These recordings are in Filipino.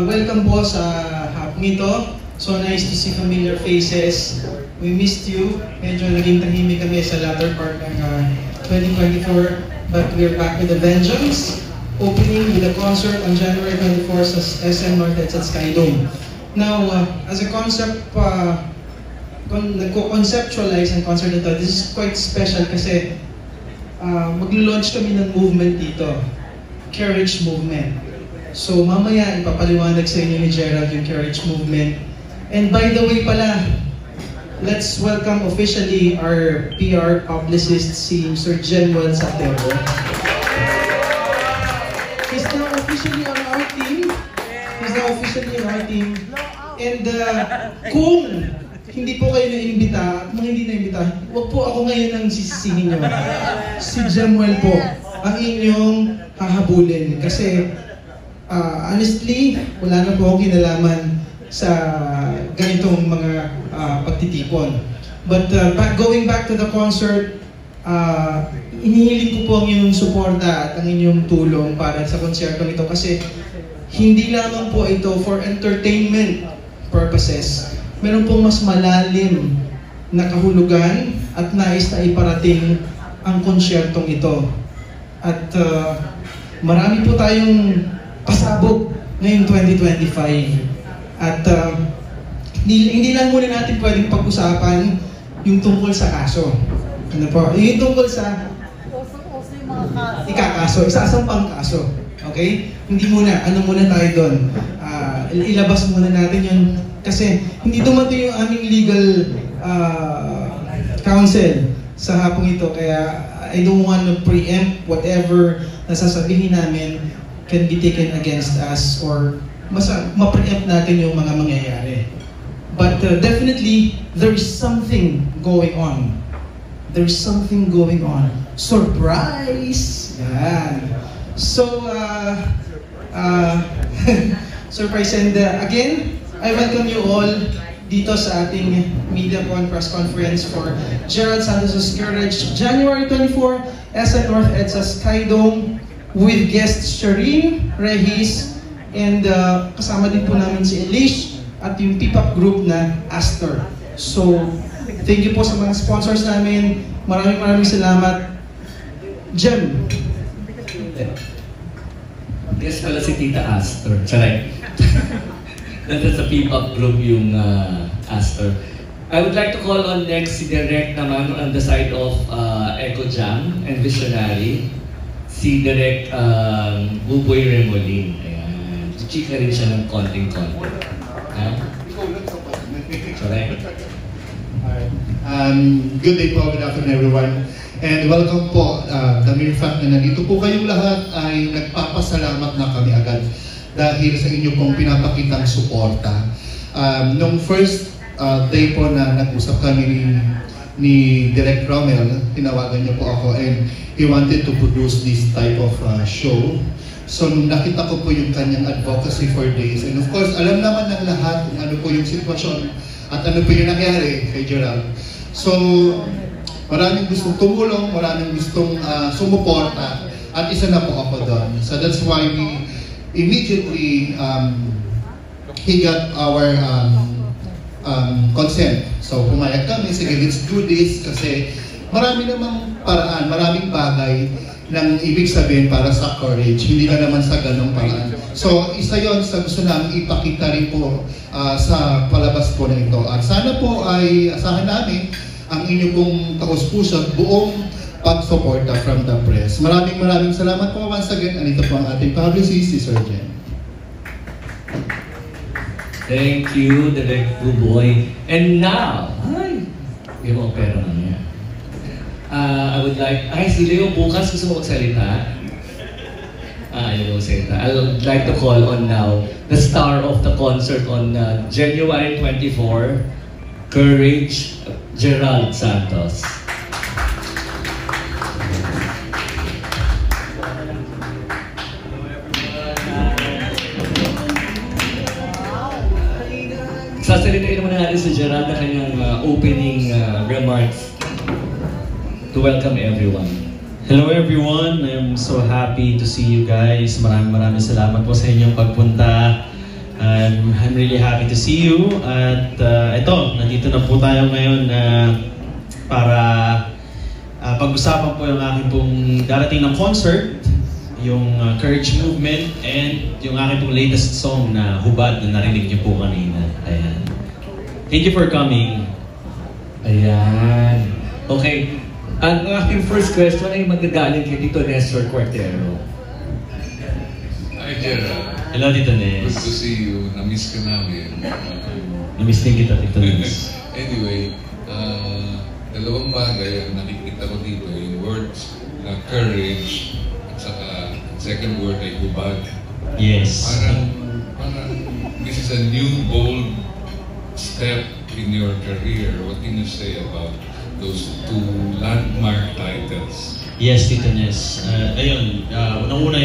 welcome po sa hapong ito. So nice to see familiar faces. We missed you. Medyo naging tahimik kami sa latter part ng 2024. But we're back with a vengeance. Opening with a concert on January 24 sa SM North Edsa Skydome. Now, as a concept, nagko-conceptualize ang concert nito. This is quite special kasi mag-launch kami ng movement dito. Carriage Movement. So mamaya ipapaliwanag sa inyo ni Gerald yung Carriage Movement. And by the way pala, let's welcome officially our PR publicist, si Sir Jenwell Satero. He's now officially on our team. And kung hindi po kayo na-imbita, kung hindi na-imbita, huwag po ako ngayon ang sisisihin nyo. Si Jenwell po ang inyong hahabulin. Kasi honestly, wala na po akong kinalaman sa ganitong mga pagtitipon. But going back to the concert, inihiling ko po ang inyong suporta at ang inyong tulong para sa konserto nito kasi hindi lamang po ito for entertainment purposes. Meron pong mas malalim na kahulugan at nais na iparating ang konsertong ito. At marami po tayong pasabog ngayong 2025. At hindi lang muna natin pwedeng pag-usapan yung tungkol sa kaso. Ano po? Yung tungkol sa ikakaso, isasampang kaso. Okay? Hindi muna, ano muna tayo doon. Ilabas muna natin yun. Kasi hindi dumating yung aming legal counsel sa hapong ito. Kaya I don't want to preempt whatever nasasabihin namin can be taken against us or ma-preempt natin yung mga mangyayari. But definitely, there's something going on. There's something going on. Surprise! Yan. So, surprise. And again, I welcome you all dito sa ating MediaCon press conference for Gerald Santos' Carriage, January 24, SM North Edsa Skydome, with guests Shireen, Regis, and kasama din po namin si Elish at yung P-pop group na Astor. So, thank you po sa mga sponsors namin. Maraming salamat. Jem. Yes, pala si Tita Astor. Saray. Nandun sa P-pop group yung Astor. I would like to call on next si Direk naman on the side of Echo Jam and Visionary. Si Direk Buboy Remolin. Ayan. Chika rin siya ng konting-konti. Sorry. Good day po, good afternoon everyone. And welcome po. The mere fact na nandito po kayong lahat ay nagpapasalamat na kami agad dahil sa inyo pong pinapakitang suporta. Nung first day po na nag-usap kami ni Direk Romel, tinawagan niyo po ako and he wanted to produce this type of show. So nung nakita ko po yung kanyang advocacy for days, and of course alam naman ng lahat kung ano po yung sitwasyon at ano po yung nangyari kay Gerald. So maraming gustong tumulong, maraming gustong sumuporta at isa na po ako doon. So that's why we immediately he got our consent. So pumayag kami, sige let's do this kasi marami namang paraan, maraming bagay ng ibig sabihin para sa courage, hindi na naman sa ganong paraan. So isa yon sa gusto namin ipakita rin po sa palabas po na ito. At sana po ay asahan namin ang inyo pong taus-puso at buong pag-suporta from the press. Maraming salamat po once again. Anito po ang ating publicist, si Sir Jen. Thank you, Direk Buboy. And now, yung opera na niya. I would like, si Leo bukas gusto mo magsalita? Ayaw magsalita. I would like to call on now the star of the concert on January 24, Courage, Gerald Santos. Sasalitain naman natin si Gerald na kanyang opening remarks to welcome everyone. Hello everyone, I'm so happy to see you guys. Maraming salamat po sa inyong pagpunta. I'm really happy to see you. At ito, nandito na po tayo ngayon para pag-usapan po yung aking pong darating ng concert, yung Courage Movement, and yung aking pong latest song na Hubad na narinig niyo po kanina. Ayan. Thank you for coming. Ayan. Okay. Ang aking first question ay magagaling kay Tito Nestor Cuartero. Hi, Gerald. Hello, Tito Good Nes. to see you. Na-miss ka namin. Namiss din kita, Tito Nes. Anyway, dalawang bagay ang nakikita ko dito, yung words na courage at saka second word ay hubad. Yes. Parang this is a new bold step in your career. What can you say about those two landmark titles? Yes, Tito Nes. Ayun, unang-una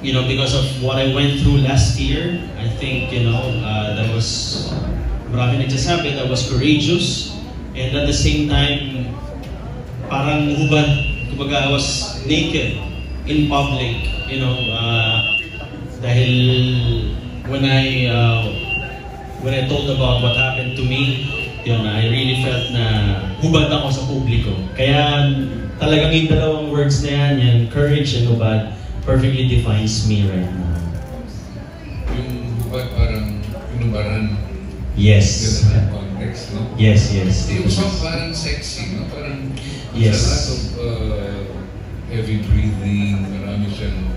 yung because of what I went through last year, I think, that was marami nagsasabi, that was courageous, and at the same time, parang hubad, kumbaga I was naked in public, dahil when I told about what happened to me, I really felt na hubad ako sa publiko. Kaya talagang yung dalawang words na yan, courage and hubad, perfectly defines me right now. Yung hubad parang pinubaran. Yes. Ganun ang context, no? Yes. Yung song parang sexy, no? Parang Yes. there's a lot of heavy breathing, marami siyang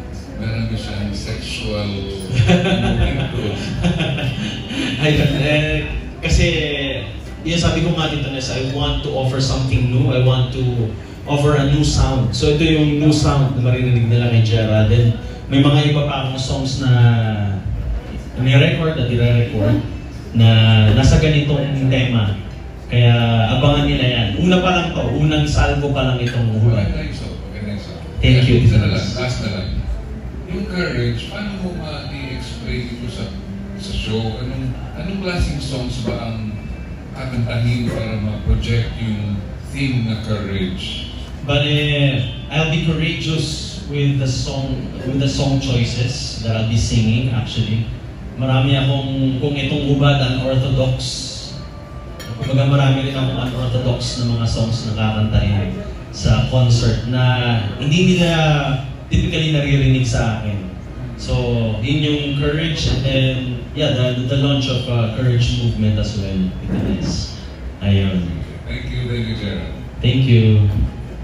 sexual movement. Kasi, sabi ko nga dito, Nes, I want to offer something new. I want to offer a new sound. So ito yung new sound na maririnig nila kay Gerald. Then may mga iba pa akong songs na ni-record at i-record na nasa ganitong tema. Kaya abangan nila yan. Una pa lang to, unang salvo pa lang itong hubad. Maganda yung song. Thank you. Isa na lang, last na lang. Yung courage, paano mo ma-i-explain ito sa show? Anong klaseng songs ba ang kakantahin para ma-project yung theme na courage? But I'll be courageous with the song choices that I'll be singing actually. Marami akong, kung itong hubad, unorthodox. Kumbaga marami rin akong unorthodox na mga songs na kakantahin sa concert na hindi nila typically naririnig sa akin. So, yun yung courage, and then, the launch of Courage Movement as well. It is. Ayun. Thank you, Gerald. Thank you.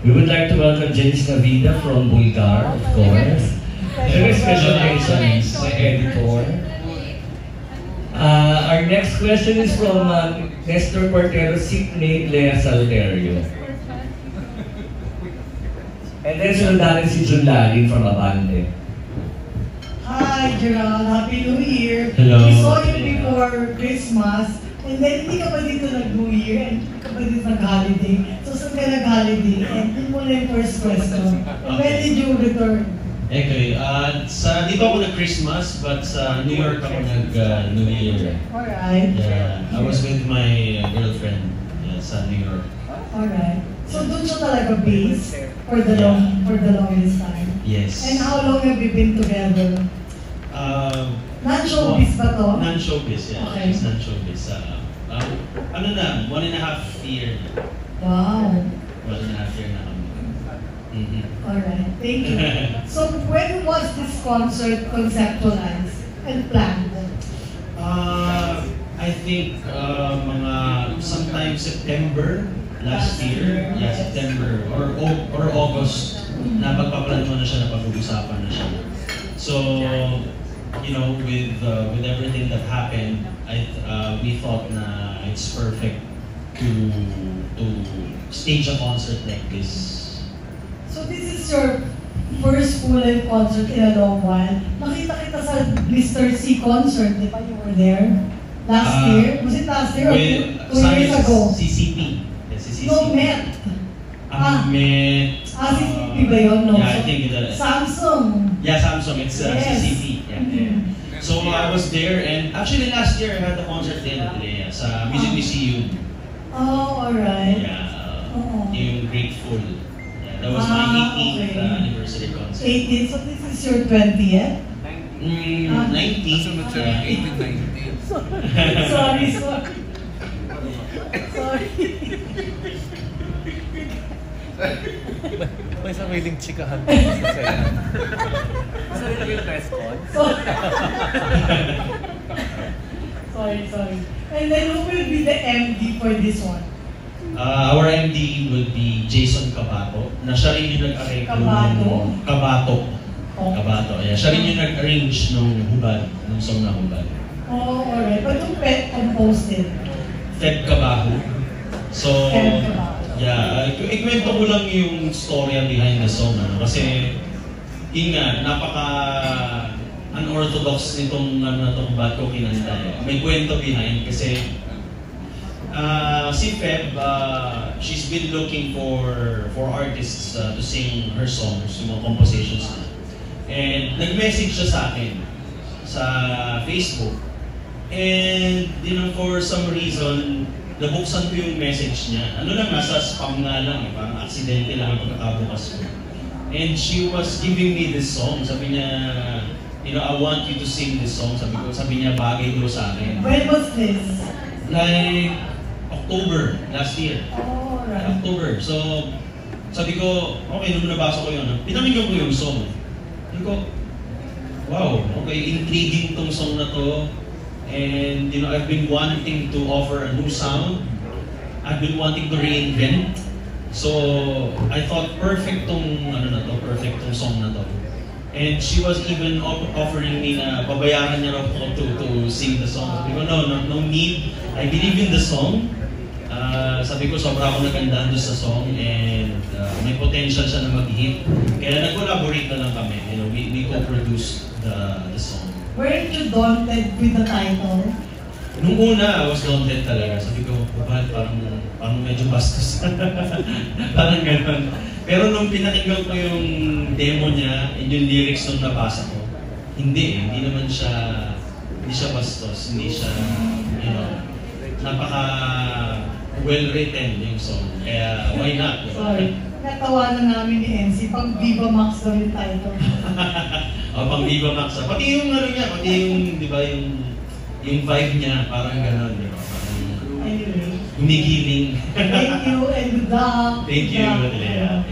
We would like to welcome Janis Navida from Bulgar, of course. Very special mentions, my editor. Our next question is from Nestor Cuartero, Sidney Lea Salterio. And then sunod si Jun Laling from Abante. Hi, Gerald. Happy New Year. Hello. We saw you before Christmas, and then hindi ka pa dito nag-New Year, and hindi ka pa dito nag-holiday. So, saan ka nag-holiday? And yun muna yung first question. And when did you return? Okay, dito ako nag-Christmas, but sa New York ako nag-New Year. Alright. Yeah, I was with my girlfriend sa New York. Alright. So, doon siya talaga base for the longest time. Yes. And how long have you been together? Non-showbiz ba to? Non-showbiz, yeah. Okay. It's non-showbiz. 1.5 year. Wow. 1.5 year na kami. Alright, thank you. So, when was this concert conceptualized and planned? I think sometime September last year. Yeah, September or August. Napagpaplano na siya, napag-uusapan na siya. So, with everything that happened, we thought na it's perfect to stage a concert like this. So this is your first full-length concert in a long while. Nakita kita sa Mr. C concert, di ba? You were there last year? Was it last year or 2 years ago? CCP. Yes, CCP. No, Met. Met. CCP ba yun? No. Yeah, I think it's Samsung. Yeah, Samsung. It's Yes. CCP. Yeah. So I was there, and actually last year I had a concert din sa Music Museum. Oh, alright. Yeah. Oo. Yung Grateful. That was my 18th okay. anniversary concert. 18, so this is your 20th? Nasunod siya ng 18-19. Sorry. May sariling chikahan sa sa'yo. Gusto rin yung press con? Sorry. And then who will be the MD for this one? Our MD will be Jason Cabato, na siya rin yung nag-arrange Cabato? Cabato, yeah. Siya rin yung nag-arrange ng hubad, ng song na hubad. Oh, alright. But who composed it? Fed Cabaho. So, Fed Cabaho. yeah, ikwento ko lang yung story behind the song, ano? Kasi, yun nga, napaka unorthodox nitong hubad ko kinanta. May kwento behind kasi si Feb, she's been looking for artists to sing her songs, yung mga compositions. And nag-message siya sa akin sa Facebook. And for some reason, nabuksan ko yung message niya. Ano lang, nasa spam nga lang, parang aksidente lang ang pagkakabukas ko. And she was giving me this song. Sabi niya, I want you to sing this song. Sabi niya, bagay daw sa akin. When was this? Like, October, last year. Oh, right. October. So, sabi ko, okay, nung nabasa ko yun, pinamigyan ko yung song. Sabi ko, wow, okay, intriguing tong song na to. And, I've been wanting to offer a new sound. I've been wanting to reinvent. So, I thought perfect tong song na to. And she was even offering me na babayaran niya raw ako to sing the song. Sabi ko, no need. I believe in the song. Sabi ko, sobra ako nagandaan doon sa song and may potential siya na mag-hit. Kaya nag-collaborate na lang kami. We co-produced the song. Weren't you daunted with the title? Nung una, I was daunted talaga. Sabi ko, parang medyo bastos. Parang gano'n. Pero nung pinakinggan ko yung demo niya and yung lyrics nung nabasa ko, hindi naman siya, hindi siya bastos, hindi siya, napaka well-written yung song. Kaya, why not? Sorry. Natawanan namin ni NC pag Viva Max daw yung title. Pang Viva Max. Pati yung niya, pati yung, di ba, yung vibe niya, parang gano'n, di ba? Anyway. Humigiling. Thank you and good luck. Thank you, Lea.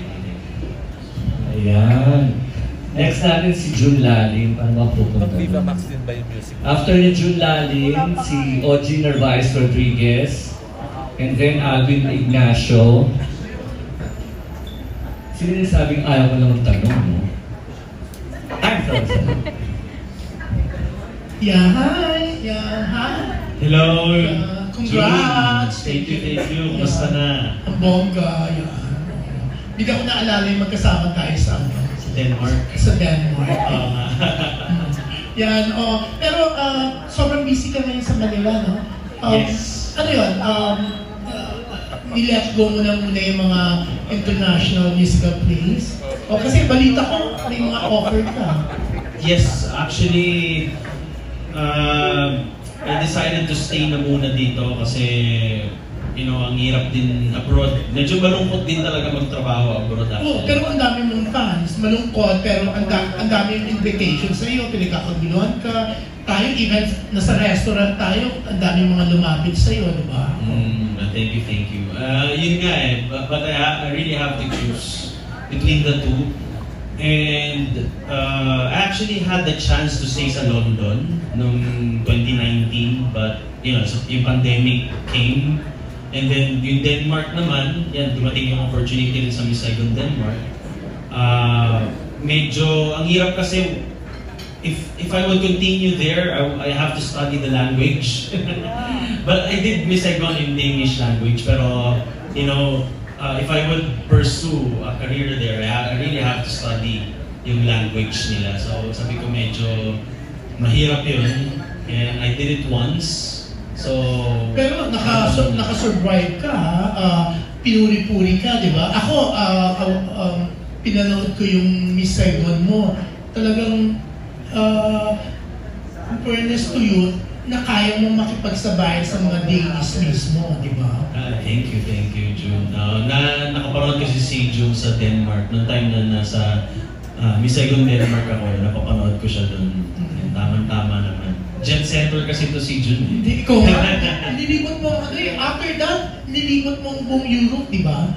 Ayan. Next natin si June Lalim. Paano mapupunta? Mag-Viva Max din ba yung music? After ni June Lalim, si Ogie Narvaez Rodriguez. And then Alvin Ignacio. Sino yung sabing ayaw ko lang magtanong, no? I'm sorry. Yeah, hi. Hello. Congrats. Thank you. Kumusta na? Ang bongga, yan. Hindi ko naalala yung magkasama tayo sa Denmark. Sa Denmark. Oo nga. Yan, pero sobrang busy ka ngayon sa Manila, no? Yes. Ano yun? Ni-let go mo na muna yung mga international musical plays? Kasi balita ko, may mga offer ka. Yes, actually, I decided to stay na muna dito kasi, ang hirap din abroad. Medyo malungkot din talaga magtrabaho abroad. Pero ang dami mong fans, malungkot, pero ang dami yung invitation sa iyo, pinagkakaguluhan ka. Tayo, even nasa restaurant tayo, ang dami mga lumapit sa iyo, di ba? Thank you. Yun nga but I really have to choose between the two. And I actually had the chance to stay sa London noong 2019, but yung pandemic came. And then yung Denmark naman, dumating yung opportunity rin sa Miss Saigon, Denmark. Medyo, ang hirap kasi, if I would continue there, I have to study the language. But I did Miss Saigon in the English language, pero, if I would pursue a career there, I really have to study yung language nila. So sabi ko medyo mahirap yun. And I did it once. So, pero naka-survive ka, pinuri-puri ka, di ba? Ako, pinanood ko yung Miss Saigon mo. Talagang, in fairness to you, na kaya mong makipagsabayan sa mga dailies mismo, di ba? Thank you, June. Nakaparoon kasi si June sa Denmark. Noong time na nasa Miss Saigon, Denmark ako, napapanood ko siya doon. Tamang-tama jet setter kasi to si Jun. Hindi ko nilibot mo, after that, nilibot mo buong Europe, di ba?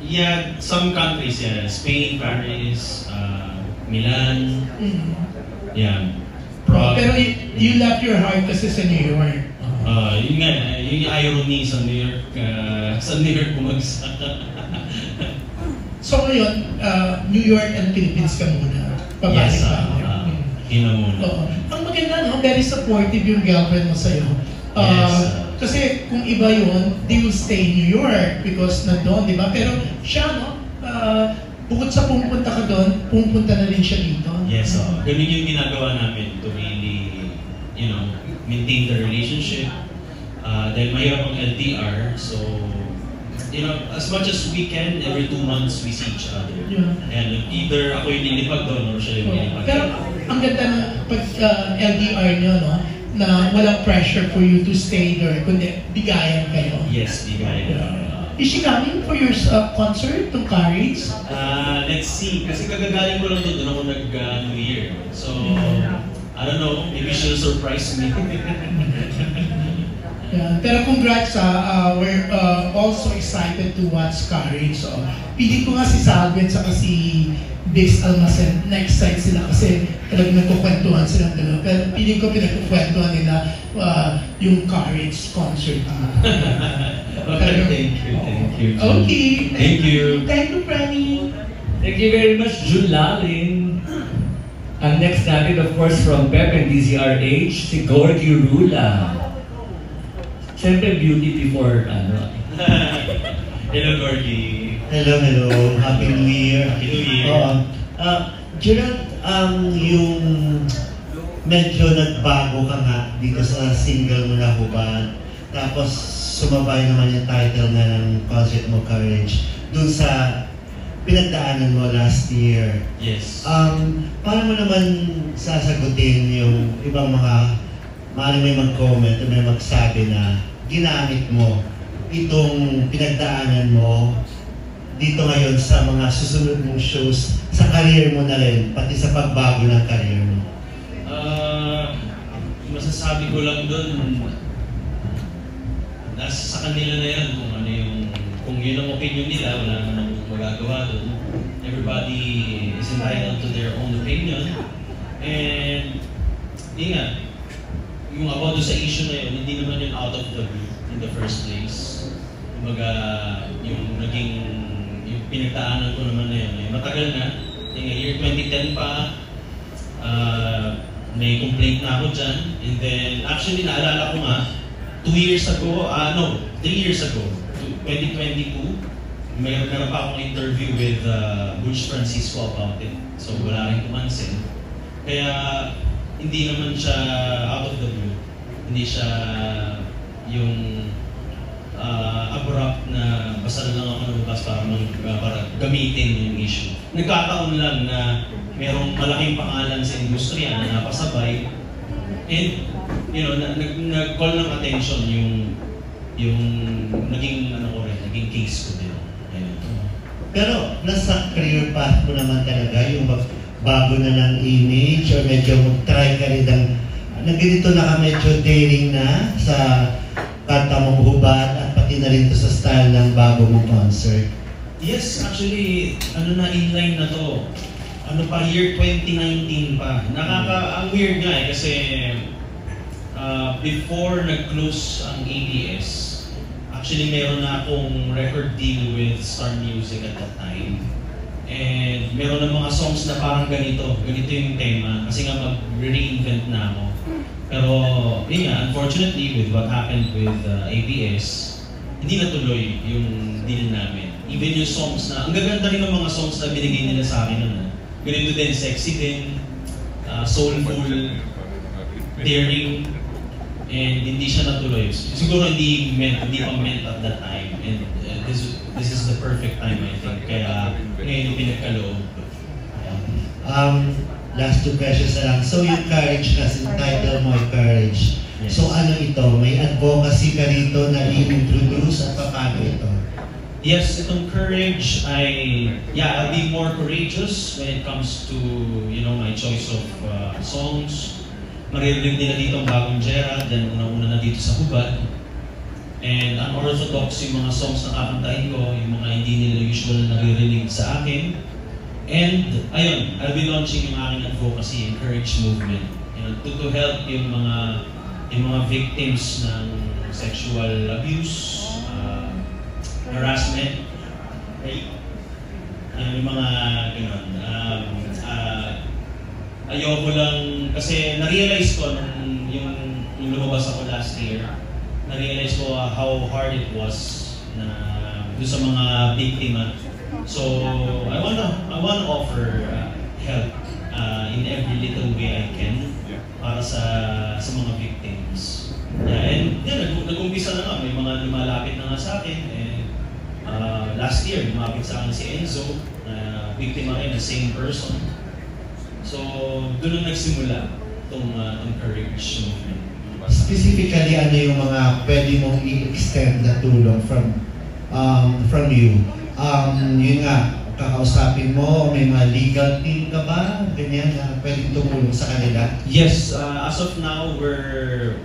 Yeah, some countries, yeah. Spain, Paris, Milan, yeah. Prague. Pero you left your heart kasi sa New York. Yun nga, yung irony sa New York, bumagsak. So ngayon, New York and Philippines ka muna. Pabalik Yes, ka. Hina muna. Ang maganda, no? Very supportive yung girlfriend mo sa'yo. Kasi kung iba yun, they will stay in New York because nandun, di ba? Pero siya, no? Bukod sa pumunta ka doon, pumunta na rin siya dito. Yes, ganun yung ginagawa namin to really, maintain the relationship. Dahil mahirap ang LDR, so, as much as we can, every 2 months we see each other. Yeah. And either ako yung lilipad doon or siya yung lilipad. Pero ang ganda ng pag LDR nyo, no? Na walang pressure for you to stay there, kundi bigayan kayo. Yes, bigayan. Is she coming for your concert to Courage? Let's see. Kasi kagagaling ko lang doon ako nag-New Year. So, I don't know. Maybe she'll surprise me. Yeah, pero congrats, we're also excited to watch Courage. So, pili ko nga si Salve at saka si Bix Almacen, na-excite sila kasi talagang nagkukwentuhan silang dalawa. Pero pili ko pinagkukwentuhan nila yung Courage concert. Okay, thank you. Okay. Thank you. Thank you, Franny. Thank you very much, Jun Lalin. Ang next natin, of course, from Pep and DZRH, si Gorgie Rula. Siyempre, beauty before, Hello, Gorgie. Hello. Happy New Year. Happy New Year. Gerald, yung medyo nagbago ka nga dito sa single mo na Hubad. Tapos, sumabay naman yung title na ng concert mo, Courage, dun sa pinagdaanan mo last year. Yes. Paano mo naman sasagutin yung ibang mga may mag-comment o may magsabi na ginamit mo itong pinagdaanan mo dito ngayon sa mga susunod mong shows sa career mo na rin, pati sa pagbago ng career mo? Masasabi ko lang doon, nasa sa kanila na yan kung yun ang opinion nila, wala naman magagawa doon. Everybody is entitled to their own opinion. And, yung about sa issue na yun, hindi naman yun out of the blue in the first place. Yung pinagdaanan ko naman na yun, matagal na. Year 2010 pa, may complaint na ako dyan. And then, actually, naalala ko nga, 3 years ago, 2022, meron pa akong interview with Butch Francisco about it. So, wala rin kumansin. Kaya, hindi naman siya out of the blue. Hindi siya yung abrupt na basta lang ako lumabas para gamitin yung issue. Nagkataon lang na merong malaking pangalan sa industriya na napasabay and nag-call ng attention yung naging naging case ko din. Ayun. Pero nasa career path mo naman talaga yung bago na ng image or medyo mag-try ka rin ng ganito na ka medyo daring na sa kanta mong Hubad at pati na rin to sa style ng bago mong concert? Yes, actually, inline na to. Year 2019 pa. Ang weird nga kasi before nag-close ang ABS, actually meron na akong record deal with Star Music at that time. And meron na mga songs na parang ganito yung tema kasi nga mag-reinvent na ako. Pero unfortunately with what happened with ABS, hindi natuloy yung deal namin. Even yung songs na, ang gaganda rin ng mga songs na binigay nila sa akin nun. Ganito din, sexy din, soulful, daring, and hindi siya natuloy. Siguro hindi pa meant at that time. And this is the perfect time, I think. Kaya ngayon yung pinagkaloob. Last 2 questions na lang. So yung Courage kasi, title mo ay Courage. Yes. So ano ito? May advocacy ka rito na i-introduce at paano ito? Yes, itong courage, I'll be more courageous when it comes to, my choice of songs. Maririnig nila dito ang bagong Gerald, then unang-una na dito sa hubad. And unorthodox yung mga songs na kakantahin ko, yung mga hindi nila usual na naririnig sa akin. And ayun, I'll be launching yung aking advocacy, yung courage movement. To help yung mga victims ng sexual abuse, harassment, rape, yung mga gano'n. Ayoko lang, kasi na-realize ko nung yung lumabas ako last year, na-realize ko how hard it was na doon sa mga biktima. So I wanna offer help in every little way I can para sa mga victims. And nag-umpisa na nga, may mga lumalapit na nga sa akin. Last year, lumapit sa akin si Enzo, biktima rin, the same person. So doon na nagsimula itong courage movement. Specifically, ano yung mga pwede mong i-extend na tulong from you? Yun nga, kakausapin mo, may mga legal team ka ba? Ganyan na pwedeng tumulong sa kanila? Yes, as of now, we're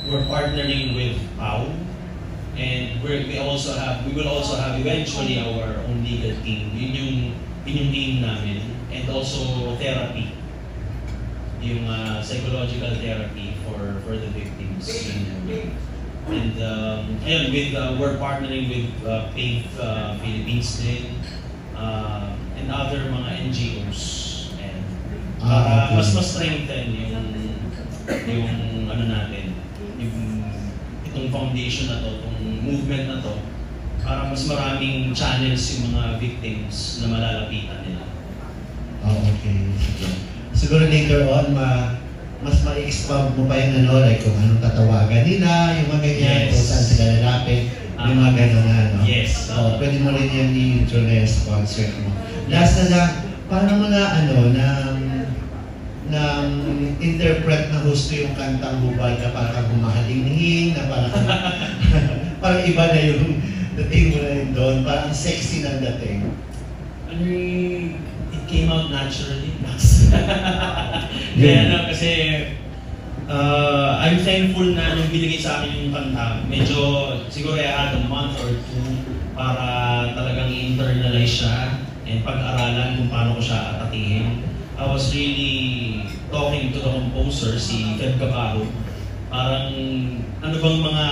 partnering with PAW, and we will also have eventually our own legal team. Yun yung aim namin, and also therapy, yung psychological therapy for the victims. And ayun, we're partnering with PAVE Philippines din, and other mga NGOs, and para mas strengthen yung ano natin, itong foundation na to, itong movement na to, para mas maraming channels yung mga victims na malalapitan nila. Okay. Siguro later on, mas ma-expand mo pa yung like kung anong tatawagan nila, yung mga ganyan, kung saan sila lalapit, yung mga gano'n na, no? Yes. Pwede mo rin yan i-introduce sa concert mo. Last na lang, paano mo na interpret na gusto yung kantang hubad na parang kang humahalingin, na parang iba na yung dating mo na yun doon, parang sexy na dating. It came out naturally, Max. Kaya kasi I'm thankful na nung binigay sa akin yung kanta, medyo siguro I had a month or two para talagang internalize siya and pag-aralan kung paano ko siya atakihin. I was really talking to the composer, si Feb Cabajo. Parang ano bang mga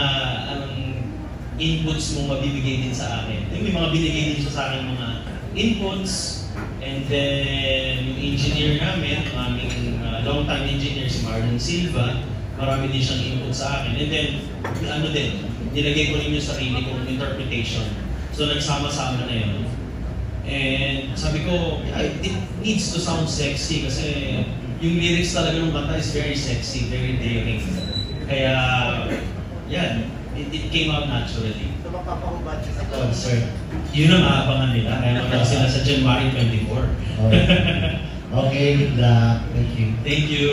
inputs mo mabibigay din sa akin. May mga binigay din siya sa akin mga inputs. And then yung engineer namin, aming long-time engineer si Marlon Silva, marami din siyang input sa akin. And then nilagay ko rin yung sarili kong interpretation. So nagsama-sama na yun. And sabi ko, it needs to sound sexy kasi yung lyrics talaga ng kanta is very sexy, very daring. Kaya, it came out naturally. So mapapahubad siya sa concert? Yun ang aabangan nila, kaya magkakaroon sila sa January 24. Okay, good luck. Thank you. Thank you.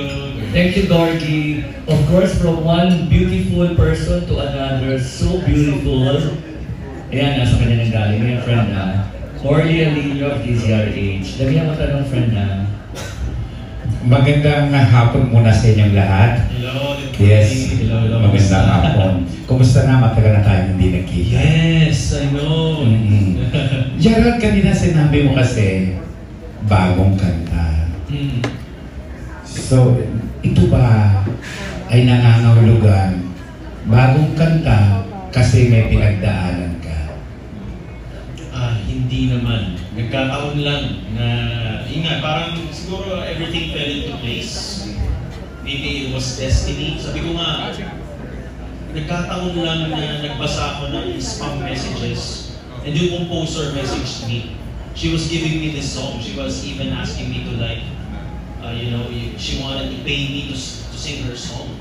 Thank you, Dorky. Of course, from one beautiful person to another, so beautiful. Ayan, nasa kanya nang galing. May friend na. Orly Alino of DZRH. Lagyan mo tanong, friend na. Magandang hapon muna sa inyong lahat. Hello. Yes, hello. Magandang hapon. Kumusta na? Matagal na tayo hindi nagkita. Yes, I know. Gerald, kanina sinabi mo kasi bagong kanta. So, ito ba ay nangangahulugan bagong kanta kasi may pinagdaanan ka? Hindi naman. Nagkataon lang na, parang siguro everything fell into place. Maybe it was destiny. Sabi ko nga, nagkataon lang na nagbasa ako ng spam messages and yung composer messaged me. She was giving me this song. She was even asking me to she wanted to pay me to sing her song.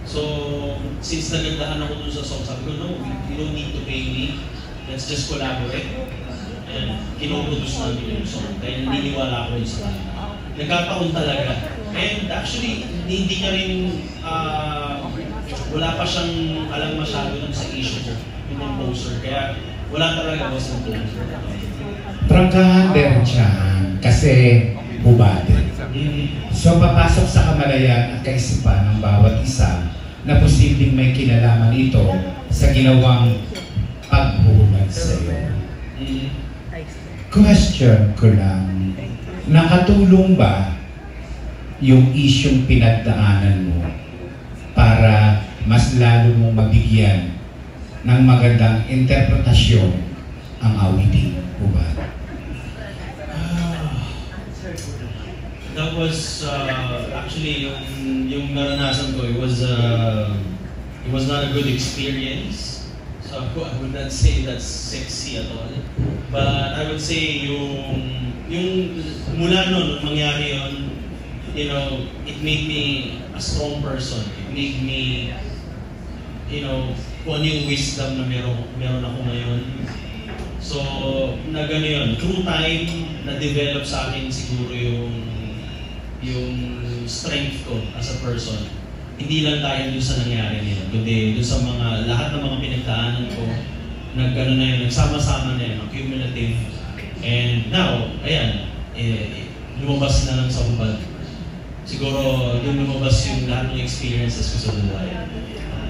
So, since nagandahan ako dun sa song, sabi ko, no, you don't need to pay me. Let's just collaborate. And kinoproduce namin yung song. Dahil naniniwala ko yun sa kanya. Nagkataon talaga. And actually, hindi niya rin wala pa siyang alam masyado dun sa issue ko, yung composer. Kaya wala talaga ako sa composer. Prangkahan din siya kasi bubade. So papasok sa kamalayan at kaisipan ng bawat isa na posibleng may kinalaman ito sa ginawang pagbuhubad sa iyo. Question ko lang, nakatulong ba yung isyong pinagdaanan mo para mas lalo mong mabigyan ng magandang interpretasyon ang awiting hubad? That was actually yung naranasan ko. It was not a good experience. So I would not say that's sexy at all. But I would say yung mula nun mangyari yun, you know, it made me a strong person. It made me, you know, kung ano yung wisdom na meron ako ngayon. So nagano yun, through time na-develop sa akin siguro yung strength ko as a person. Hindi lang dahil doon sa nangyari niya, kundi doon sa lahat ng mga pinagdaanan ko, nagsama na yun, cumulative. And now, ayan, lumabas na lang sa hubad. Siguro doon lumabas yung lahat ng experiences ko sa buhay.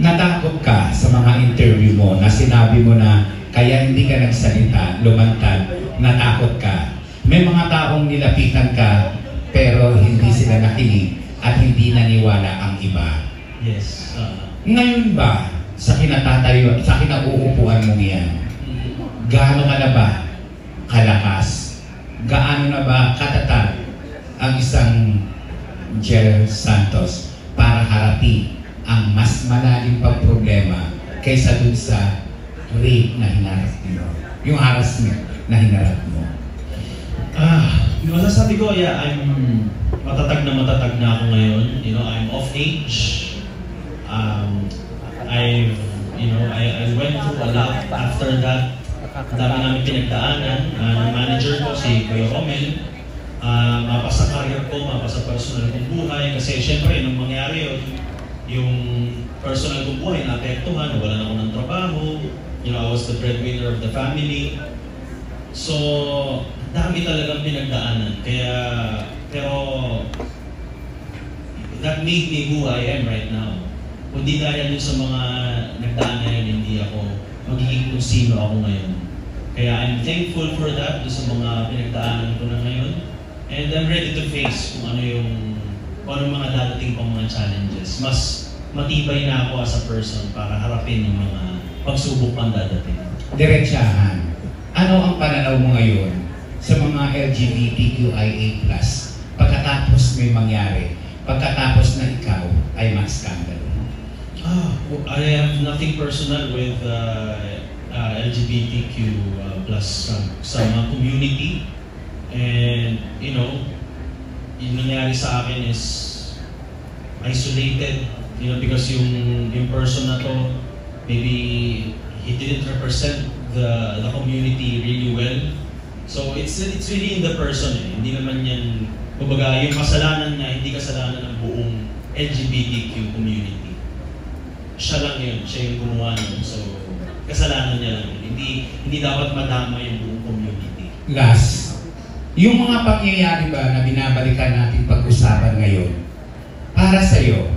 Natakot ka sa mga interview mo na sinabi mo na kaya hindi ka nagsalita, lumantad, natakot ka. May mga taong nilapitan ka pero hindi sila nakinig at hindi naniwala ang iba. Yes. Ngayon ba, sa kinauupuan mong yan, gaano ka na ba kalakas? Gaano na ba katatag ang isang Jel Santos para harapin ang mas malalim pang problema kaysa dun sa rape na hinarap mo? Yung harassment na hinarap mo? Yung masasabi ko, yeah, I'm matatag na ako ngayon. You know, I'm of age. I went through a lot after that. Dami namin pinagdaanan. Ang manager ko, si Kuya Romel, mapa sa career ko, mapa sa personal kong buhay. Kasi syempre, nung mangyari yun, yung personal kong buhay naapektuhan, wala na ako ng trabaho. You know, I was the breadwinner of the family. So, dami talagang pinagdaanan. Pero that made me who I am right now. Kundi dahil sa mga nagdaan na yun, hindi ako magiging kung sino ako ngayon. Kaya I'm thankful for that, sa mga pinagdaanan ko na ngayon. And I'm ready to face kung ano mga dadating pang mga challenges. Mas matibay na ako as a person para harapin yung mga pagsubok pang dadating. Diretsahan, ano ang pananaw mo ngayon sa mga LGBTQIA+, pagkatapos may mangyari, pagkatapos na ikaw ay mag-scandal? I have nothing personal with LGBTQ plus sa mga community. And, you know, yung nangyari sa akin is isolated, you know, because yung person na to, maybe he didn't represent the community really well. So it's really in the person. Hindi naman yan, kumbaga yung kasalanan niya, hindi kasalanan ng buong LGBTQ community. Siya lang yun, siya yung gumawa nun. So kasalanan niya lang yun. Hindi dapat madama yung buong community. Last, yung mga pangyayari ba na binabalikan natin pag-usapan ngayon, para sa'yo,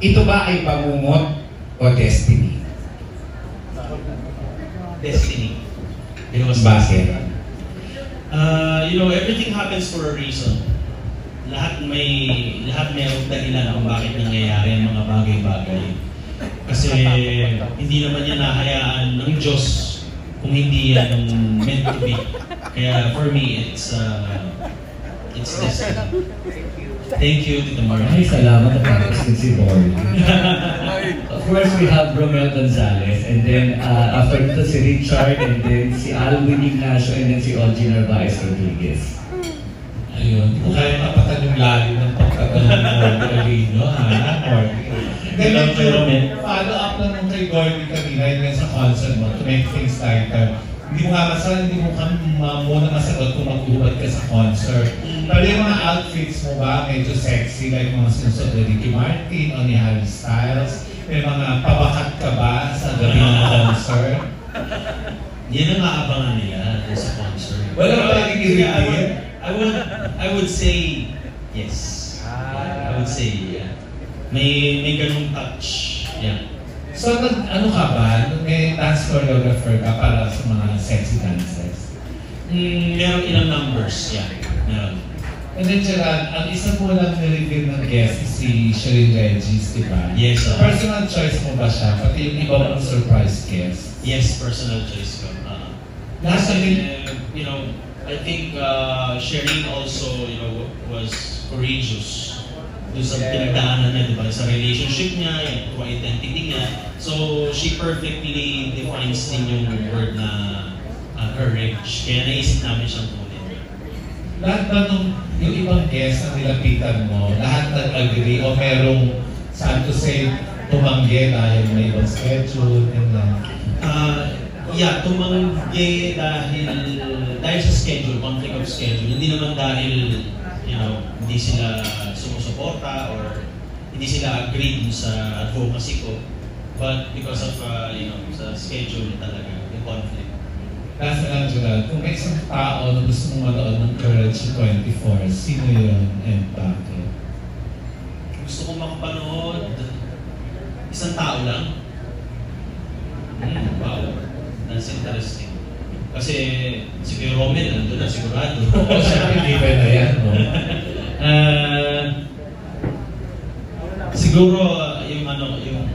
ito ba ay bangungot o destiny? Destiny. Bakit? You know, everything happens for a reason. Lahat mayroong dahilan kung bakit nangyayari ang mga bagay-bagay. Kasi hindi naman yan nahayaan ng Diyos kung hindi yan meant to be. Kaya for me, it's destiny. Thank you, Tito Mario. Ay, salamat at si Boy. Of course, we have Romel Gonzalez, and then after ito si Richard, and then si Alwin Ignacio, and then si Ogie Narvaez Rodriguez. Ayun, kaya napatan yung lalim ng pagkakaroon ng Galino, ha? Ganun, follow up lang nung kay Gordy kanina, yun sa concert mo, to make things lighter. Hindi mo muna masagot kung mag-uhubad ka sa concert. Pero yung mga outfits mo ba, medyo sexy, like mga sinusunod ni Ricky Martin o ni Harry Styles, May mga pabakat ka ba sa gabi ng concert? Yan ang aabangan nila sa concert. Wala ba nagiging I would say yes. I would say yeah. May ganung touch. Yeah. So, ano ka ba? May dance choreographer ka para sa mga sexy dances? Meron ilang numbers. Yeah. Meron. And then, Gerald, ang isa po lang na-reveal ng guest si Sherin Regis, di ba? Yes. Personal choice mo ba siya? Pati yung iba pang surprise guest? Yes, personal choice ko. You know, I think Sherin also, you know, was courageous. Doon sa pinagdaanan niya, di ba? Sa relationship niya, yung true identity niya. So, she perfectly defines din yung word na courage. Kaya naisip namin siyang kunin. Lahat ba nung yung ibang guest na nilapitan mo, lahat nag-agree o merong, saan to say, tumanggi dahil may ibang schedule, and yeah, tumanggi dahil sa schedule, conflict of schedule. Hindi naman dahil, you know, hindi sila sumusuporta or hindi sila agree dun sa advocacy ko. But because of, you know, sa schedule talaga, yung conflict. Last na lang, Gerald, kung may isang tao na gusto mong manood ng Courage 24, sino yun and bakit? Gusto kong makapanood isang tao lang. Wow, that's interesting. Kasi si Kuya Romel nandun na sigurado. Oo, siya hindi ba na yan, no? Siguro yung ano, yung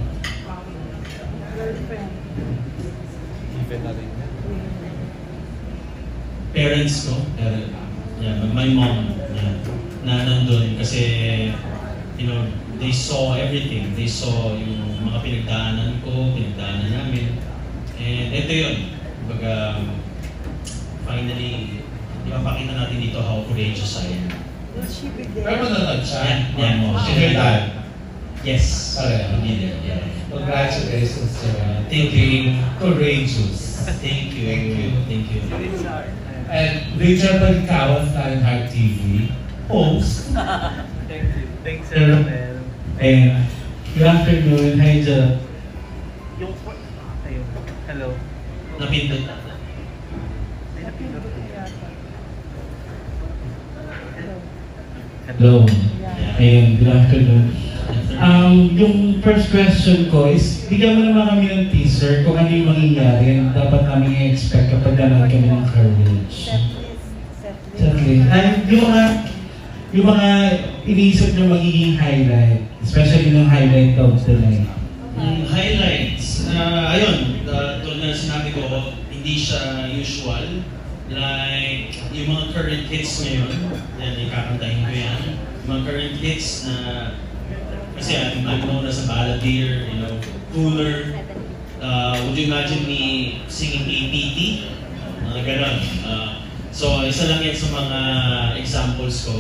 parents ko, yeah, my mom, yeah, na nandun kasi, you know, they saw everything. They saw yung mga pinagdaanan ko, pinagdaanan namin. And ito yun, baga, finally, ipapakita natin dito how courageous I am. Pero nanonood siya? Yeah. She heard that? Yes. Pareho. Yeah. Congratulations, Gerald. Thank you. Courageous. Thank you. And Rachel Balikawan, Lionheart TV, host. Thank you. Thanks, Sir Romel. And good afternoon. Hi, Gerald. Ayun. Hello. Napindot. Hello. Ayun, good afternoon. Yung first question ko is, bigyan mo naman kami ng teaser kung ano yung mangyayari dapat namin i-expect kapag nanood kami ng Courage. Setlist. Ay, yung mga iniisip nyo magiging highlight, especially yung highlight of the night. Highlights. Ayun, tulad na sinabi ko, hindi siya usual. Like, yung mga current hits ngayon, yan, ikakantahin ko yan. Yung mga current hits na, kasi I'm known as a balladeer, you know, cooler. Would you imagine me singing APT? Ganon. So, isa lang yan sa mga examples ko.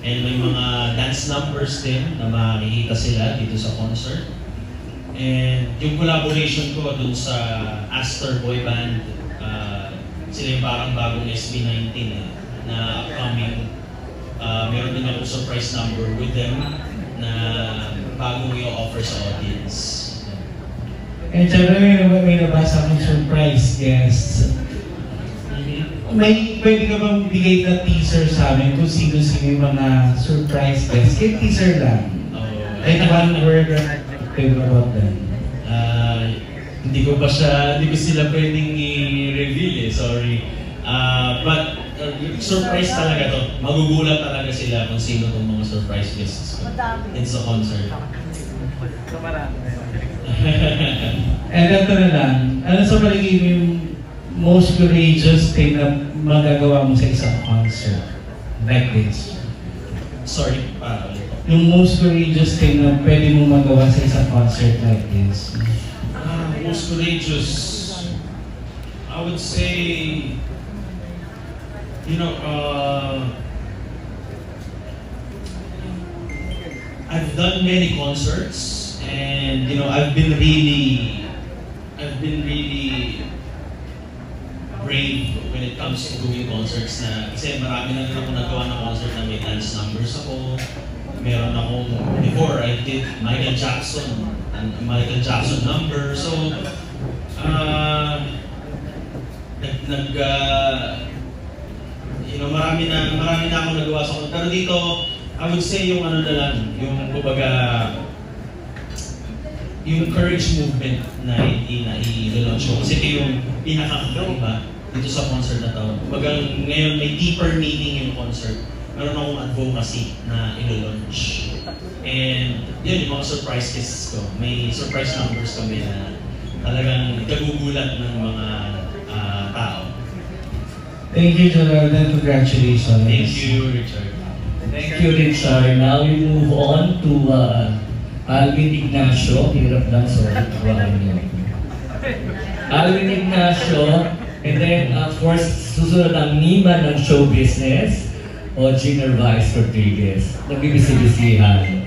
And may mga dance numbers din na makikita sila dito sa concert. And yung collaboration ko dun sa Astor Boy Band, sila yung parang bagong SB19 na upcoming. Meron din ako surprise number with them na bagong i-offer sa audience. And syempre may nabasa akong surprise guests. May pwede ka bang bigay na teaser sa amin kung sino-sino yung mga surprise guests? Kaya teaser lang. Like one word or adjective about them. Hindi ko sila pwedeng i-reveal sorry. But surprise talaga to. Magugulat talaga sila kung sino tong mga surprise guests ko. It's a concert. And ito na lang, ano sa palagay mo yung most courageous thing na magagawa mo sa isang concert like this? Sorry, yung most courageous thing na pwede mo magawa sa isang concert like this? Most courageous, I would say, you know, I've done many concerts, and you know, I've been really brave when it comes to doing concerts na, kasi marami na rin ako nagawa ng concert na may dance numbers ako. Meron akong, before I did Michael Jackson number. So, marami na akong nagawa sa concert. Pero dito, I would say yung ano na lang, yung kumbaga, yung courage movement na i-launch ko. Kasi ito yung pinakakaiba dito sa concert na to. Kumbaga ngayon may deeper meaning yung concert. Meron akong advocacy na i-launch. And yun yung mga surprise guests ko. May surprise numbers kami na talagang ikagugulat ng mga tao. Thank you, Gerald, and congratulations. Thank you, Richard. Thank you, Richard. Now we move on to Alvin Ignacio. Hirap lang, sorry. Alvin Ignacio. And then, of course, susunod ang Nima ng show business o Gina Vice Rodriguez. Nagbibisi-bisihan.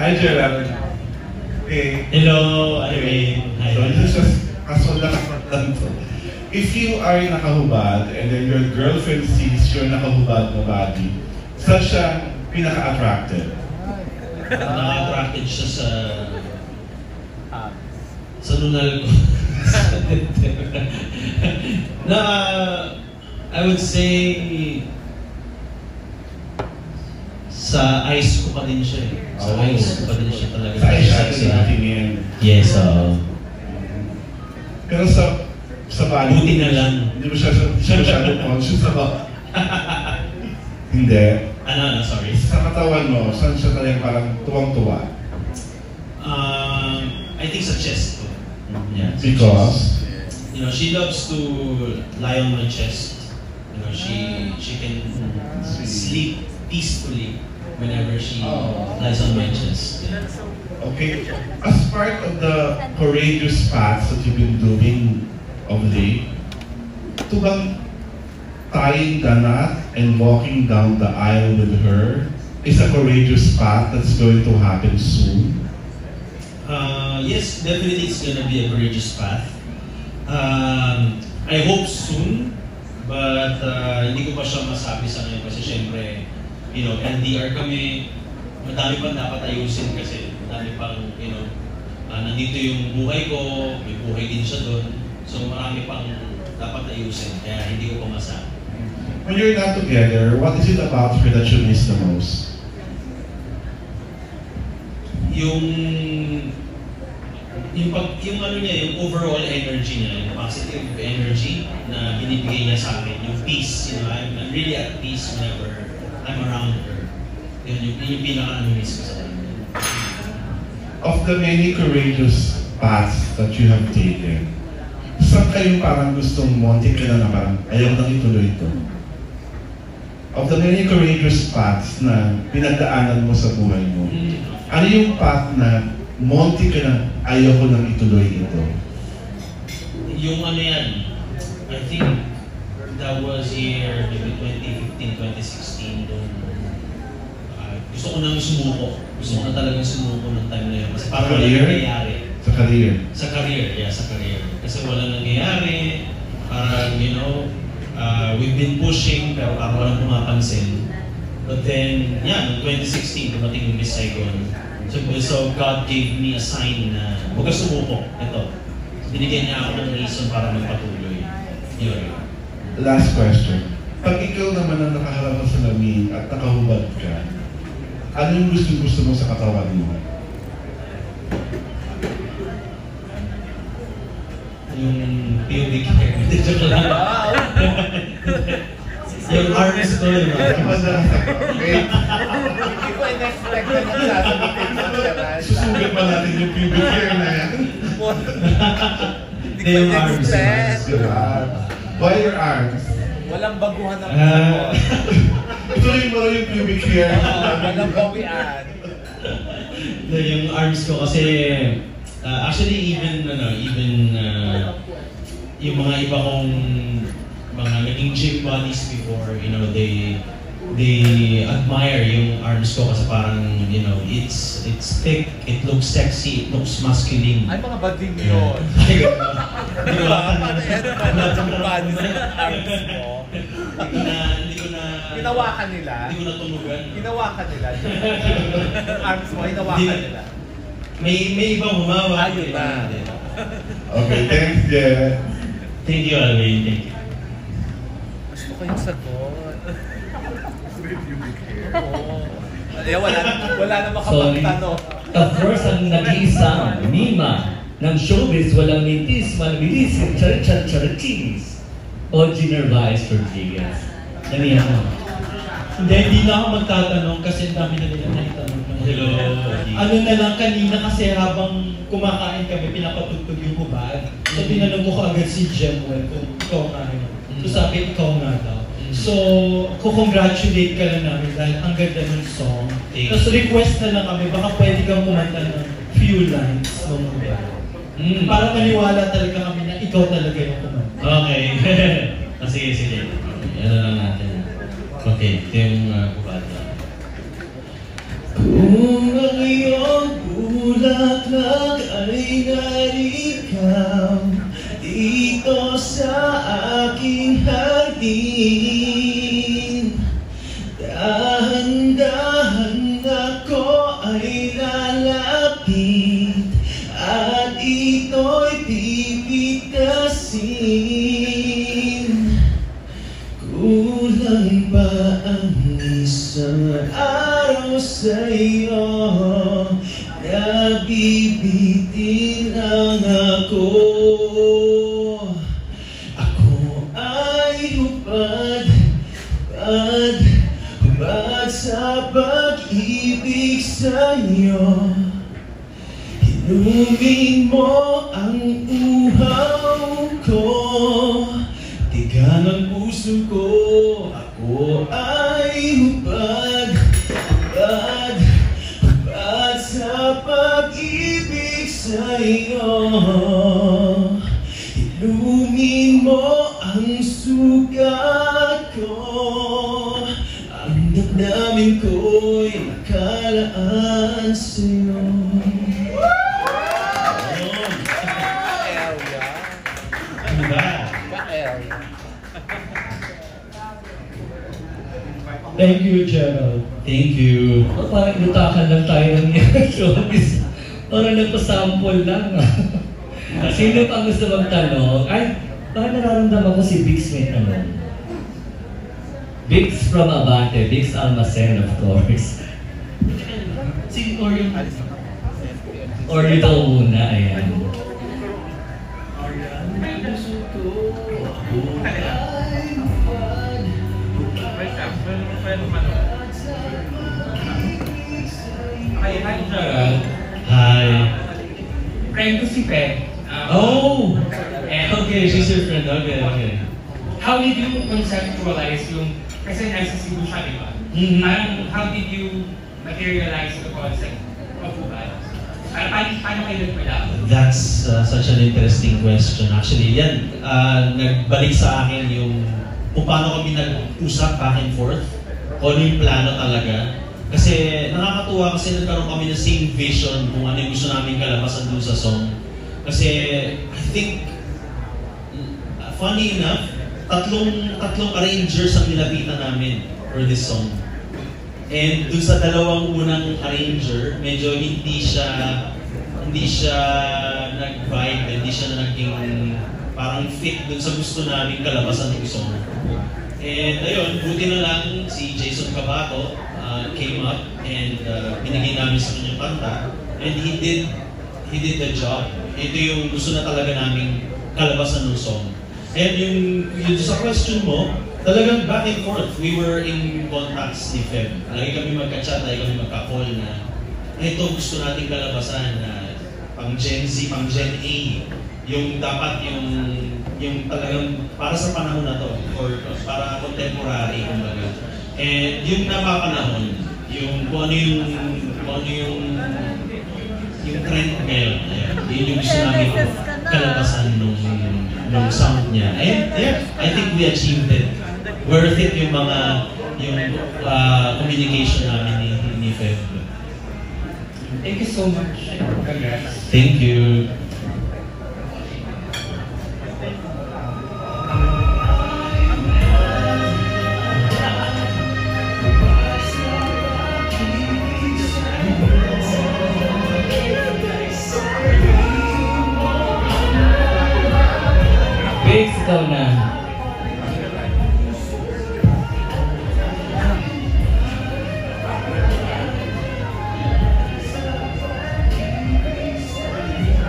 Hi, Gerald. Okay. Hello, Alvin. Hi. So, this is just lang to. If you are nakahubad and then your girlfriend sees your nakahubad na body, saan siya pinaka-attracted? Naka-attracted siya sa nunal ko. I would say sa eyes ko pa din siya eh. Sa eyes ko pa din siya talaga. Sa eyes natin natingin. Yes, pero sa body, buti na lang. Hindi mo siya masyadong conscious about. Hindi. Ano, sorry. Sa katawan mo, saan siya talagang parang tuwang-tuwa? I think sa chest ko. Yeah, because? She loves to lie on my chest. She can sleep peacefully whenever she lies on my chest. Yeah. Okay. As part of the courageous paths that you've been doing of late, ito bang tying the knot and walking down the aisle with her is a courageous path that's going to happen soon? Yes, definitely it's gonna be a courageous path. I hope soon, but hindi ko pa siya masabi sa ngayon kasi syempre, LDR kami, madami pa dapat ayusin kasi madami pang, nandito yung buhay ko, may buhay din siya doon. So marami pang dapat ayusin, kaya hindi ko pa masabi. When you're not together, what is it about her that you miss the most? Yung overall energy niya, yung positive energy na binibigay niya sa akin, yung peace, I'm really at peace whenever I'm around her. Yung pinaka-miss ko sa kanya. Of the many courageous paths that you have taken, saan kayong parang gustong montik ka na parang ayaw nang ituloy ito? Of the many courageous paths na pinagdaanan mo sa buhay mo, ano yung path na montik ka na ayaw ko nang ituloy ito? Yung yan, I think that was year maybe 2015, 2016 doon. Gusto ko nang sumuko. Gusto ko na talagang sumuko ng time na yun. Kasi parang wala nangyayari. Sa career? Sa career, yeah, sa career. Kasi wala nangyayari. Parang, we've been pushing pero parang walang pumapansin. But then, noong 2016, dumating yung Miss Saigon. So God gave me a sign na huwag ka sumuko. Ito. Binigyan niya ako ng reason para magpatuloy. Yun. Last question. Pag ikaw naman ang nakaharap sa salamin at nakahubad ka, ano yung gusto mo sa katawan mo? Yung pubic hair. Joke lang. Yung arms ko yun. Hindi ko in-expect na nagsasabitin mo siya. Susugin pa natin yung pubic hair na yan. Hindi ko in-expect. Why your arms? Walang baguhan ng mo. Ituloy mo yung pubic hair. Walang bawian. Yung arms ko kasi actually even yung mga iba kong mga naging gym buddies before, they admire yung arms ko kasi parang, you know, it's thick, it looks sexy, it looks masculine. Ay, mga bading yun. Hinawakan nila. Hindi ko natunugan. Hinawakan nila. Arms mo, hinawakan nila. May ibang humawa. Ayun na. Okay, thanks, Jeff. Thank you, Alvin. Thank you. Gusto ko yung sagot. Wala na makapagtanong. Of course, ang nag-iisang Mima ng showbiz, walang mintis, malbilis, char-char-char-chinis. Ogie Narvaez Rodriguez. Naniyan mo. Hindi na ako magtatanong kasi ang dami na nila naitanong. Hello. Ano na lang kanina kasi habang kumakain kami, pinapatugtog yung hubad. So tinanong ko agad si Jemuel kung ikaw nga yun. So sabi, ikaw nga daw. So, congratulate ka lang namin dahil ang ganda ng song. Tapos request na lang kami, baka pwede kang kumanta ng few lines ng hubad. Para maniwala talaga kami na ikaw talaga yung kumanta. Okay. Sige. Ano lang natin. Okay, ito yung hubad na. Kung ang iyong bulaklak ay narikaw dito sa aking hardin, dahan-dahan ako ay lalapit at ito'y pipitasin. Kulang ba ang isang araw sa'yo? Nabibitin ang ako. Ako ay hubad sa pag-ibig sa'yo. Inumin mo ang uhaw ko, tigan ang puso ko. Ako ay hubad sa pag-ibig sa'yo. Ilumin mo ang sugat ko, ang damdamin ko'y nakalaan sa'yo. Thank you, Gerald. Thank you. Parang inutakan lang tayo ng showbiz. Parang nagpasample lang. Sino pa gusto magtanong? Ay, parang nararamdaman ko si Bix may tanong. Bix from Abante, Bix Almacen of course. Si Orion. Or ito muna, ayan. Hi, Gerald. Hi. Friend ko si Peg. Oh! And Okay, she's your friend. Okay. how did you conceptualize yung, kasi nasa Cebu siya, di ba? Parang, how did you materialize the concept of hubad? Paano kayo nagpala? That's such an interesting question. Actually, yan, nagbalik sa akin yung kung paano kami nag-usap back and forth, kung ano yung plano talaga. Kasi nakakatuwa kasi nagkaroon kami ng same vision kung ano yung gusto namin kalabasan dun sa song. Kasi I think, funny enough, tatlong arrangers ang nilapitan namin for this song. And dun sa dalawang unang arranger, medyo hindi siya nag-vibe, hindi siya naging parang fit dun sa gusto namin kalabasan ng song. And ayun, buti na lang si Jason Cabato came up and binigay namin sa kanyang kanta, and he did the job. Ito yung gusto na talaga namin kalabasan ng song. And yung sa question mo, talagang back and forth, we were in contacts ni Feb. Lagi kami magka-chat, lagi kami magka-call na ito gusto nating kalabasan na pang Gen Z, pang Gen A, yung dapat yung talagang para sa panahon na to, or para contemporary, kumbaga. And yung napapanahon, yung kung ano yung trend ngayon, yun yung gusto namin kalabasan nung sound niya. And yeah, I think we achieved it. Worth it yung mga communication namin ni Feb. Thank you so much. Congrats. Thank you. Biggs, ikaw na.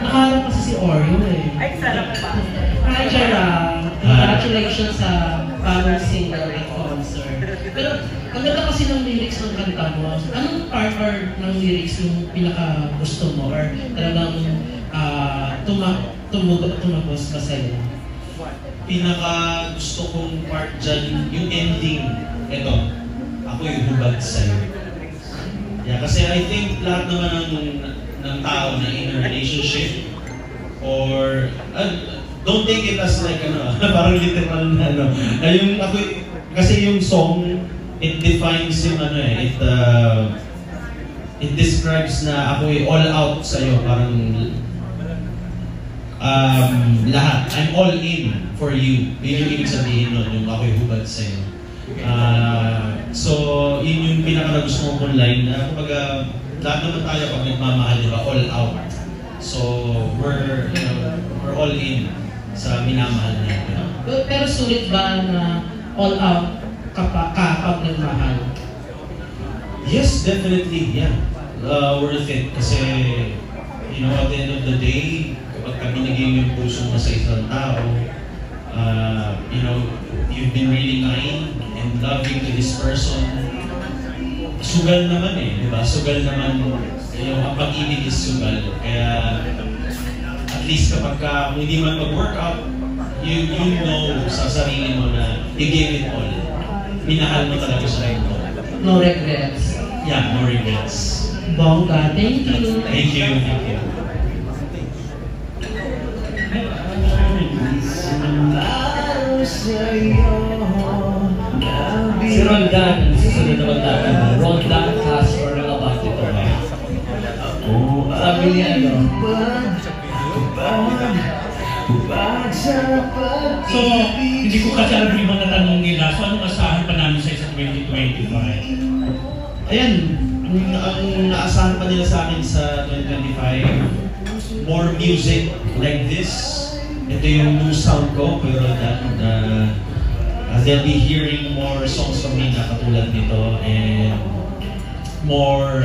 Nakaharap kasi si Oreo eh. Ay, sarap pa. Hi, Gerald. Congratulations sa bagong single at concert. Pero, ang ganda kasi ng lyrics ng kanta mo. Anong part or ng lyrics yung pinaka gusto mo? Or talagang tumagos ba sa'yo? Pinaka gusto kong part dyan, yung ending. Ito, ako yung hubad sa'yo. Yeah, kasi I think lahat naman ng tao na in a relationship or don't take it as like parang literal na yung ako kasi yung song it defines yung it describes na ako all out sa iyo, parang lahat, I'm all in for you. Yun yung ibig sabihin nun, yung ako'y hubad sa iyo. So yun yung pinaka gusto kong line na kumbaga lahat naman tayo pag nagmamahal, di ba, all out. So we're all in sa minamahal natin. Pero sulit ba na all out kapag nagmahal? Yes, definitely, yeah. Worth it kasi at the end of the day, kapag binigay mo yung puso mo sa isang tao, you've been really kind and loving to this person. Sugal naman di ba? Sugal naman, ang pag-ibig is sugal. Kaya, at least kapag hindi man mag-workout, you know sa sarili mo na you gave it all. Minahal mo talaga siya rin mo. No regrets. Yeah, no regrets. Bongga, thank you. Thank you, thank you. Si Roldan, susunod na magtatanong. Roldan Castro ng Abante to. Sabi niya So, hindi ko kasi alam yung mga tanong nila. So, anong asahan pa namin sa isang 2025? Ayan, ang naasahan pa nila sa akin sa 2025, more music like this. Ito yung new sound ko, pero they'll be hearing more songs from me na katulad nito, and more,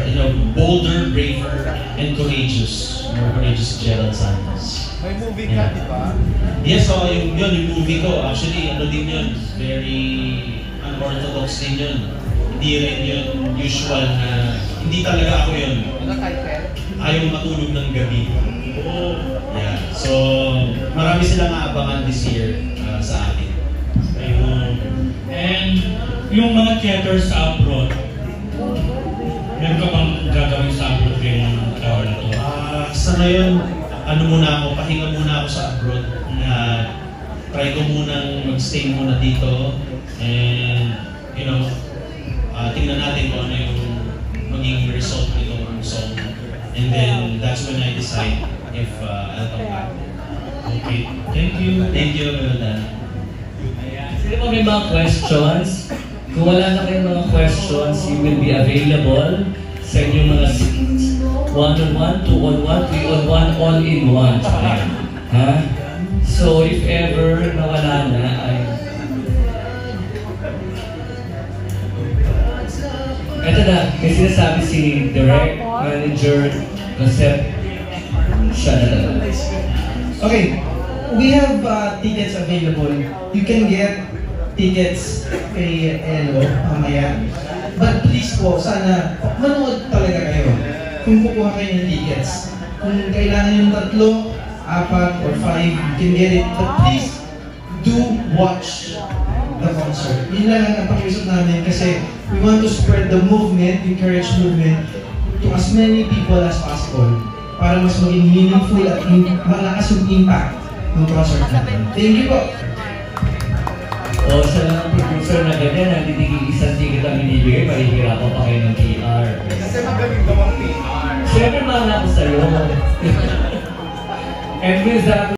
bolder, braver, and courageous. More courageous Gerald Santos. May movie ka, di ba? Yes, yung movie ko. Actually, din yun, very unorthodox din yun. Hindi rin yun usual na, hindi talaga ako yun. Ayaw matulog ng gabi. Yeah. So, marami silang aabangan this year sa akin. And yung mga theaters sa abroad, meron ka bang gagawin sa abroad yung taon na to? Sa ngayon, pahinga muna ako sa abroad. Try ko munang mag-stay muna dito. And, tingnan natin kung ano yung maging result nitong song. And then, that's when I decide if I'll come back. Okay. Thank you. Thank you, Melda. Sino po may mga questions? Kung wala na kayong mga questions, you will be available sa inyong mga seats. 1-on-1, 2-on-1, 3-on-1, all-in-one. Ha? So, if ever nawala na, Ito na, may sinasabi si Direct Manager Concept. Siya na talaga. Okay, we have tickets available. You can get tickets kay Elo mamaya. But please po, sana manood talaga kayo kung kukuha kayo ng tickets. Kung kailangan yung 3, 4, or 5, you can get it. But please, do watch the concert. Yun lang ang pakiusap namin kasi we want to spread the movement, encourage movement to as many people as possible para mas maging meaningful at malakas yung impact ng concert natin. Thank you po! O sa producer na ganyan, nanditigil isang ticket ang binibigay, mahihirapan pa kayo ng PR. Kasi magaling daw ang PR. Siyempre, mahal ako sa'yo. And with that,